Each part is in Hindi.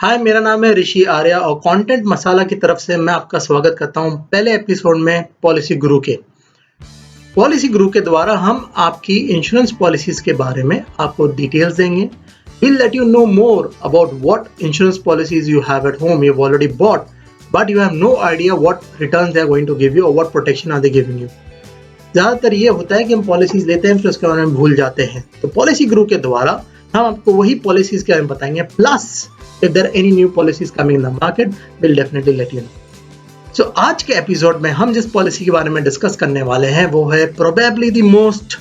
हाय, मेरा नाम है ऋषि आर्या और कंटेंट मसाला की तरफ से मैं आपका स्वागत करता हूं पहले एपिसोड में पॉलिसी गुरु के। पॉलिसी गुरु के द्वारा हम आपकी इंश्योरेंस पॉलिसीज के बारे में आपको डिटेल्स देंगे। We'll let you know more about what insurance policies you have at home you've already bought, but you have no idea what returns they are going to give you or what protection are they giving you. ज़्यादातर ये होता है कि हम पॉलिसीज लेते हैं फिर उसके बारे में भूल जाते हैं, तो पॉलिसी गुरु के द्वारा हम आपको वही पॉलिसीज के बारे में बताएंगे। Plus if there are any new policies coming in the market, we'll definitely let you know. So आज के एपिसोड में हम जिस पॉलिसी के बारे में डिस्कस करने वाले हैं वो है probably the most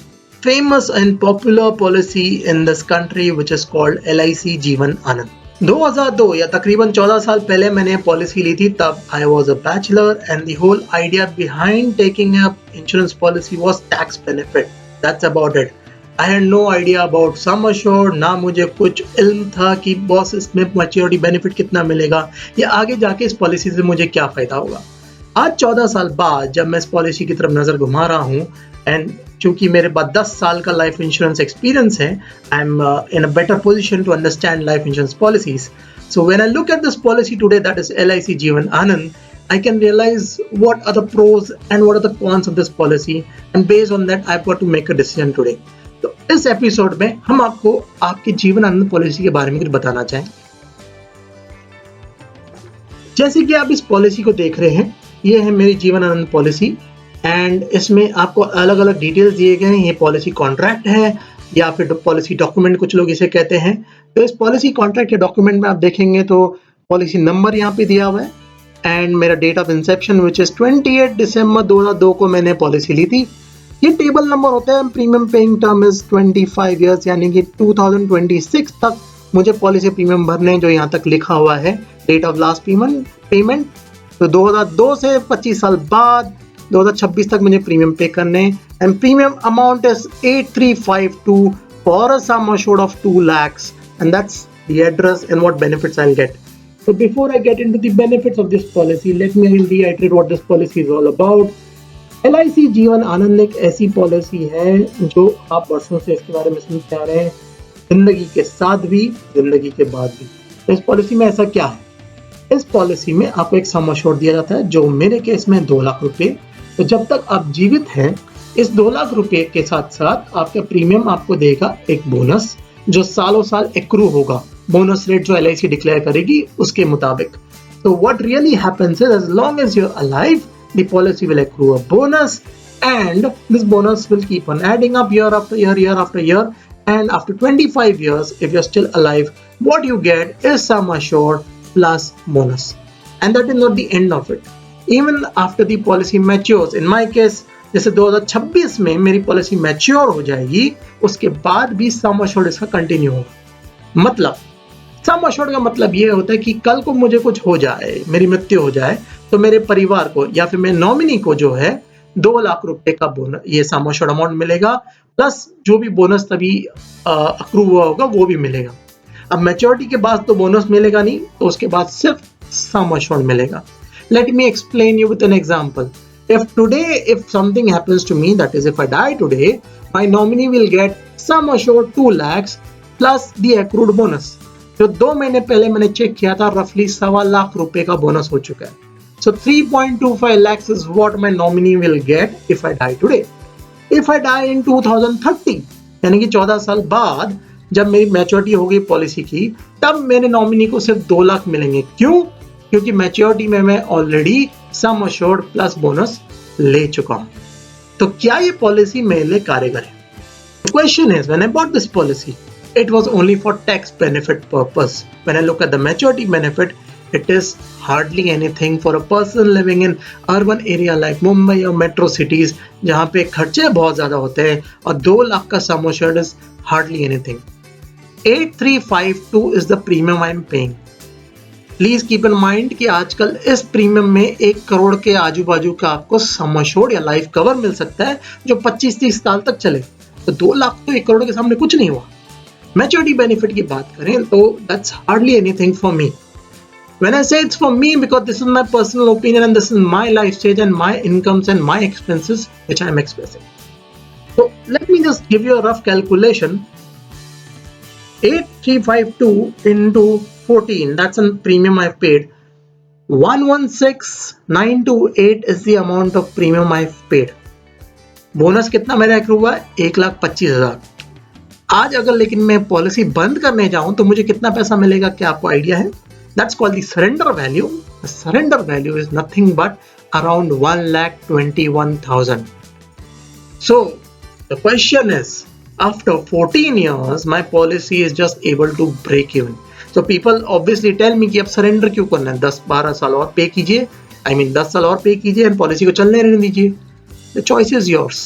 famous and popular policy in this country, which is called LIC Jeevan आनंद। 2002 या तकरीबन 14 साल पहले मैंने पॉलिसी ली थी। तब I was a bachelor and the whole idea behind taking up insurance policy was tax benefit. That's about it. I had no idea about sum assured, ना मुझे कुछ इल्म था कि बॉस इसमें मैच्योरिटी बेनिफिट कितना मिलेगा या आगे जाके इस पॉलिसी से मुझे क्या फ़ायदा होगा। आज 14 साल बाद जब मैं इस पॉलिसी की तरफ नज़र घुमा रहा हूँ एंड चूंकि मेरे पास 10 साल का लाइफ इंश्योरेंस एक्सपीरियंस है, I am in a better position to understand life insurance policies. So when I look at this policy today, that is LIC Jeevan Anand, I can realize what are the pros and what are the cons of this policy, and based on that I've got to make a decision today. तो इस एपिसोड में हम आपको आपके जीवन आनंद पॉलिसी के बारे में कुछ बताना चाहेंगे। जैसे कि आप इस पॉलिसी को देख रहे हैं, ये है मेरी जीवन आनंद पॉलिसी एंड इसमें आपको अलग अलग डिटेल्स दिए गए हैं। ये पॉलिसी कॉन्ट्रैक्ट है या फिर पॉलिसी डॉक्यूमेंट कुछ लोग इसे कहते हैं। तो इस पॉलिसी कॉन्ट्रैक्ट या डॉक्यूमेंट में आप देखेंगे तो पॉलिसी नंबर यहाँ पे दिया हुआ है एंड मेरा date of inception which is 28 दिसंबर 2002 को मैंने पॉलिसी ली थी। ये टेबल नंबर होता है। Premium paying term is 25 years, यानी कि 2026 तक मुझे पॉलिसी प्रीमियम भरने, जो यहाँ तक लिखा हुआ है डेट ऑफ लास्ट पेमेंट। तो 2002 से 25 साल बाद 2026 तक मुझे प्रीमियम पे करने and premium amount is 8352 for a sum assured of 2 lakhs, and that's the address and what benefits I'll get. So before I get into the benefits of this policy, let me reiterate what this policy is all about. LIC Jeevan आनंद एक ऐसी पॉलिसी है जो आप वर्षों से इसके बारे में सुनते आ रहे हैं, जिंदगी के साथ भी जिंदगी के बाद भी। तो इस पॉलिसी में ऐसा क्या है? इस पॉलिसी में आपको एक सम assured दिया जाता है, जो मेरे केस में 2 लाख रुपए। तो जब तक आप जीवित हैं, इस 2 लाख रुपए के साथ साथ आपका प्रीमियम आपको देगा एक बोनस, जो सालों साल एक्रू होगा। बोनस रेट जो LIC डिक्लेयर करेगी उसके मुताबिक। तो what really happens is, as long as you are alive, the policy will accrue a bonus, and this bonus will keep on adding up year after year, and after 25 years, if you're still alive, what you get is sum assured plus bonus, and that is not the end of it. Even after the policy matures, in my case जैसे 2026 में मेरी पॉलिसी मैच्योर हो जाएगी, उसके बाद भी सम assured इसका कंटिन्यू होगा। मतलब सम assured का मतलब ये होता है कि कल को मुझे कुछ हो जाए, मेरी मृत्यु हो जाए, तो मेरे परिवार को या फिर मेरे नॉमिनी को जो है 2 लाख रुपए का बोनस, ये सम assured अमाउंट मिलेगा, प्लस जो भी बोनस तभी अक्रू हुआ होगा वो भी मिलेगा। अब मैच्योरिटी के बाद तो बोनस मिलेगा नहीं, तो उसके बाद सिर्फ सम assured मिलेगा। Let me explain you with an example. If something happens to me, that is if I die today, my nominee will get sum assured 2 lakhs plus the accrued bonus. जो 2 महीने पहले मैंने चेक किया था, रफली 1.25 लाख रुपए का बोनस हो चुका है। So 3.25 lakhs is what my nominee will get if I die today. If I die in 2030, यानी कि 14 साल बाद जब मेरी मैच्योरिटी होगी पॉलिसी की, तब मेरे नॉमिनी को सिर्फ 2 लाख मिलेंगे। क्यों? क्योंकि मैच्योरिटी में मैं already some assured plus bonus ले चुका हूं। तो क्या ये पॉलिसी मेरे लिए कारगर है? The question is, when I bought this policy, it was only for tax benefit purpose. When I look at the maturity benefit, it is hardly anything for a person living in urban area like Mumbai or metro cities, जहां पे खर्चे बहुत ज्यादा होते हैं, और 2 लाख का sum assured is hardly anything. 8352 is the premium I am paying. Please keep in mind कि आजकल इस प्रीमियम में 1 करोड़ के आजू बाजू का आपको सम assured या लाइफ कवर मिल सकता है, जो 25-30 साल तक चले। तो 2 लाख तो 1 करोड़ के सामने कुछ नहीं हुआ। मैच्योरिटी बेनिफिट की बात करें तो that's hardly anything for me. When I say it's for me, because this is my personal opinion and this is my life stage and my incomes and my expenses which I am expressing. So let me just give you a rough calculation. 8352 into 14, that's a premium I've paid. 116,928 is the amount of premium I've paid. Bonus कितना मेरा एक्रू हुआ है? 1,25,000। आज अगर लेकिन मैं पॉलिसी बंद करने जाऊं तो मुझे कितना पैसा मिलेगा, क्या आपको आइडिया है? That's called the surrender value. The surrender value is nothing but around 1,21,000. So the question is, after 14 years, my policy is just able to break even. So people obviously tell me कि अब surrender क्यों करना है? 10-12 साल और पे कीजिए, 10 साल और पे कीजिए और पॉलिसी को चलने रहने दीजिए। The choice is yours.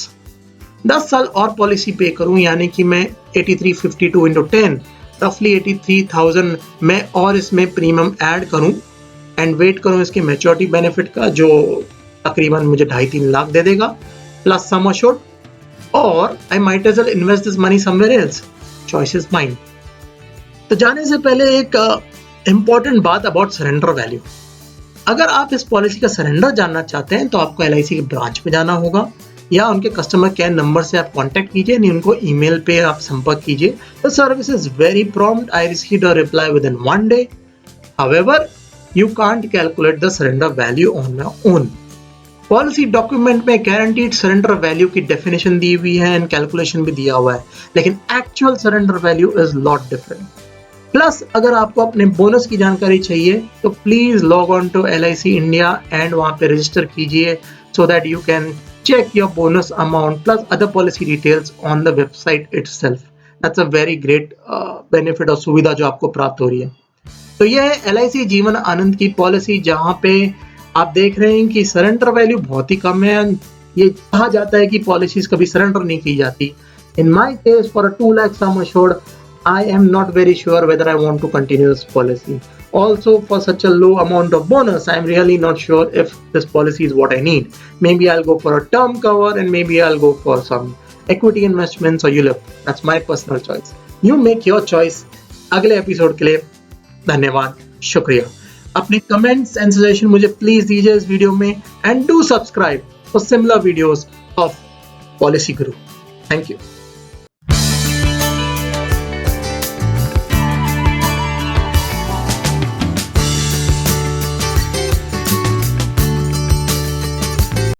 10 साल और पॉलिसी पे करूं यानी कि मैं 8352 into 10 रफली 83,000 मैं और इसमें प्रीमियम ऐड करूं एंड वेट करूं इसके मैच्योरिटी बेनिफिट का जो तकरीबन मुझे 2.5-3 लाख दे देगा प्लस सम अश्योर्ड, और I might as well invest this money somewhere else. Choice is mine. तो जाने से पहले एक इंपॉर्टेंट बात अबाउट सरेंडर वैल्यू। अगर आप इस पॉलिसी का सरेंडर जानना चाहते हैं तो आपको LIC के ब्रांच में जाना होगा या उनके कस्टमर केयर नंबर से आप कांटेक्ट कीजिए, नहीं उनको ईमेल पे आप संपर्क कीजिए। The service is very prompt. I received a reply within 1 day। However you can't calculate the surrender value on your own. Policy document में गारंटीड सरेंडर वैल्यू की डेफिनेशन दी हुई है एंड कैलकुलेशन भी दिया हुआ है, लेकिन actual surrender value is lot different. Plus अगर आपको अपने बोनस की जानकारी चाहिए तो please log on to LIC India and वहां पे रजिस्टर कीजिए so that you can check your bonus amount plus other policy details on the website itself. That's a very great benefit और सुविधा जो आपको प्राप्त हो रही है। तो यह है LIC जीवन आनंद की पॉलिसी जहां पे आप देख रहे हैं कि सरेंडर वैल्यू बहुत ही कम है। ये कहा जाता है कि पॉलिसीज कभी सरेंडर नहीं की जाती। In my case for a 2 lakh sum assured, I am not very sure whether I want to continue this policy. Also, for such a low amount of bonus, I am really not sure if this policy is what I need. Maybe I'll go for a term cover and maybe I'll go for some equity investments or ULIP. That's my personal choice. You make your choice. अगले एपिसोड के लिए धन्यवाद, शुक्रिया। अपने कमेंट्स एंड सजेशन मुझे प्लीज दीजिए इस वीडियो में and do subscribe for similar videos of policy Guru. Thank you.